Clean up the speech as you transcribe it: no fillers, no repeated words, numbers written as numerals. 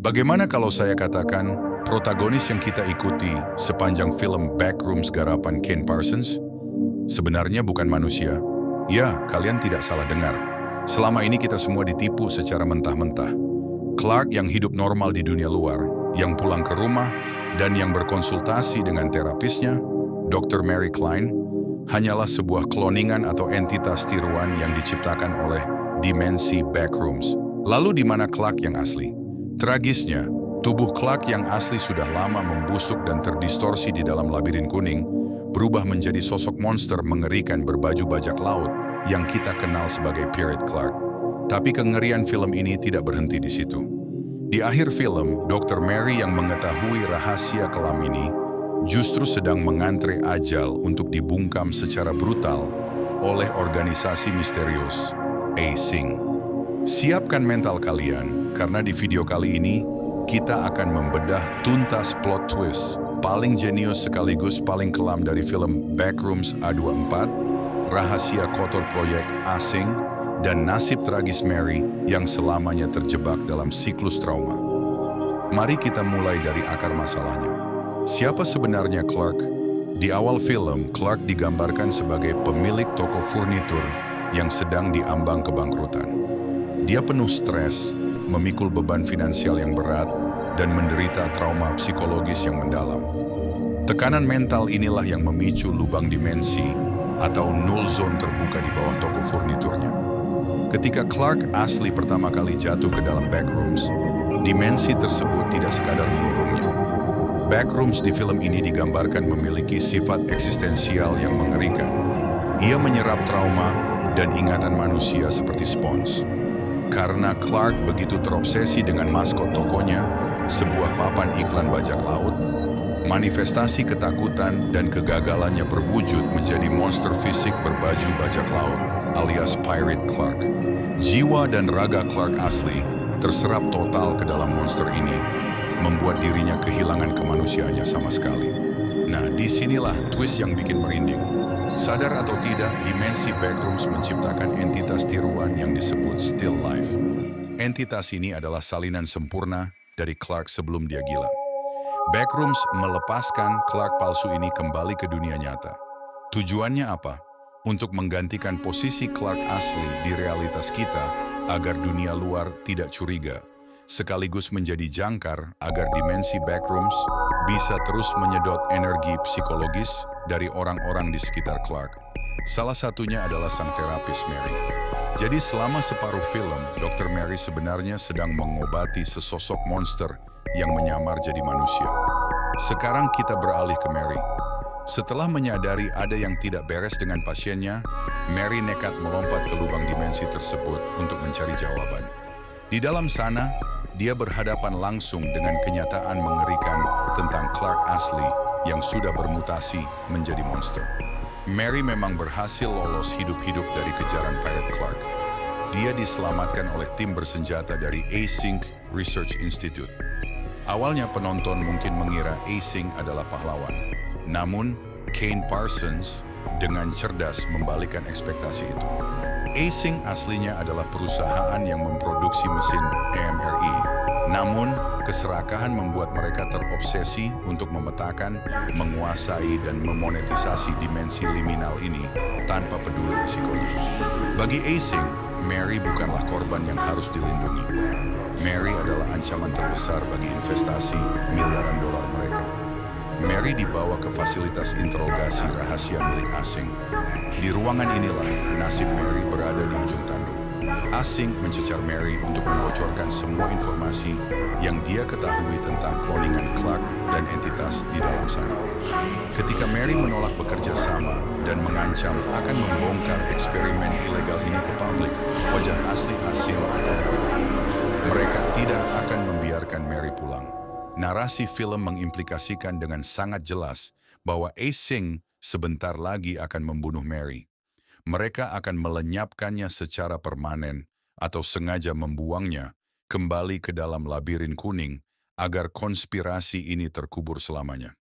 Bagaimana kalau saya katakan protagonis yang kita ikuti sepanjang film Backrooms garapan Ken Parsons sebenarnya bukan manusia? Ya, kalian tidak salah dengar. Selama ini kita semua ditipu secara mentah-mentah. Clark yang hidup normal di dunia luar, yang pulang ke rumah, dan yang berkonsultasi dengan terapisnya, Dr. Mary Klein, hanyalah sebuah kloningan atau entitas tiruan yang diciptakan oleh dimensi Backrooms. Lalu di mana Clark yang asli? Tragisnya, tubuh Clark yang asli sudah lama membusuk dan terdistorsi di dalam labirin kuning, berubah menjadi sosok monster mengerikan berbaju bajak laut yang kita kenal sebagai Pirate Clark. Tapi kengerian film ini tidak berhenti di situ. Di akhir film, Dr. Mary yang mengetahui rahasia kelam ini justru sedang mengantre ajal untuk dibungkam secara brutal oleh organisasi misterius Asing. Siapkan mental kalian, karena di video kali ini kita akan membedah tuntas plot twist paling jenius sekaligus paling kelam dari film Backrooms A24, rahasia kotor proyek Asing, dan nasib tragis Mary yang selamanya terjebak dalam siklus trauma. Mari kita mulai dari akar masalahnya. Siapa sebenarnya Clark? Di awal film, Clark digambarkan sebagai pemilik toko furnitur yang sedang diambang kebangkrutan. Dia penuh stres, memikul beban finansial yang berat, dan menderita trauma psikologis yang mendalam. Tekanan mental inilah yang memicu lubang dimensi atau null zone terbuka di bawah toko furniturnya. Ketika Clark asli pertama kali jatuh ke dalam Backrooms, dimensi tersebut tidak sekadar mengurungnya. Backrooms di film ini digambarkan memiliki sifat eksistensial yang mengerikan. Ia menyerap trauma dan ingatan manusia seperti spons. Karena Clark begitu terobsesi dengan maskot tokonya, sebuah papan iklan bajak laut, manifestasi ketakutan dan kegagalannya berwujud menjadi monster fisik berbaju bajak laut alias Pirate Clark. Jiwa dan raga Clark asli terserap total ke dalam monster ini, membuat dirinya kehilangan kemanusiaannya sama sekali. Nah, disinilah twist yang bikin merinding. Sadar atau tidak, dimensi Backrooms menciptakan entitas tiruan yang disebut Still Life. Entitas ini adalah salinan sempurna dari Clark sebelum dia gila. Backrooms melepaskan Clark palsu ini kembali ke dunia nyata. Tujuannya apa? Untuk menggantikan posisi Clark asli di realitas kita agar dunia luar tidak curiga, sekaligus menjadi jangkar agar dimensi Backrooms bisa terus menyedot energi psikologis dari orang-orang di sekitar Clark. Salah satunya adalah sang terapis Mary. Jadi selama separuh film, Dr. Mary sebenarnya sedang mengobati sesosok monster yang menyamar jadi manusia. Sekarang kita beralih ke Mary. Setelah menyadari ada yang tidak beres dengan pasiennya, Mary nekat melompat ke lubang dimensi tersebut untuk mencari jawaban. Di dalam sana, dia berhadapan langsung dengan kenyataan mengerikan tentang Clark asli yang sudah bermutasi menjadi monster. Mary memang berhasil lolos hidup-hidup dari kejaran Pirate Clark. Dia diselamatkan oleh tim bersenjata dari Asing Research Institute. Awalnya penonton mungkin mengira Asing adalah pahlawan. Namun, Ken Parsons dengan cerdas membalikkan ekspektasi itu. Asing aslinya adalah perusahaan yang memproduksi mesin EMRI. Namun, keserakahan membuat mereka terobsesi untuk memetakan, menguasai, dan memonetisasi dimensi liminal ini tanpa peduli risikonya. Bagi Asing, Mary bukanlah korban yang harus dilindungi. Mary adalah ancaman terbesar bagi investasi miliaran dolar mereka. Mary dibawa ke fasilitas interogasi rahasia milik Asing. Di ruangan inilah nasib Mary berada di ujung tanduk. Asing mencecar Mary untuk membocorkan semua informasi yang dia ketahui tentang kloningan Clark dan entitas di dalam sana. Ketika Mary menolak bekerja sama dan mengancam akan membongkar eksperimen ilegal ini ke publik, wajah asli Asing keluar. Mereka tidak akan membiarkan Mary pulang. Narasi film mengimplikasikan dengan sangat jelas bahwa Asing sebentar lagi akan membunuh Mary. Mereka akan melenyapkannya secara permanen atau sengaja membuangnya kembali ke dalam labirin kuning agar konspirasi ini terkubur selamanya.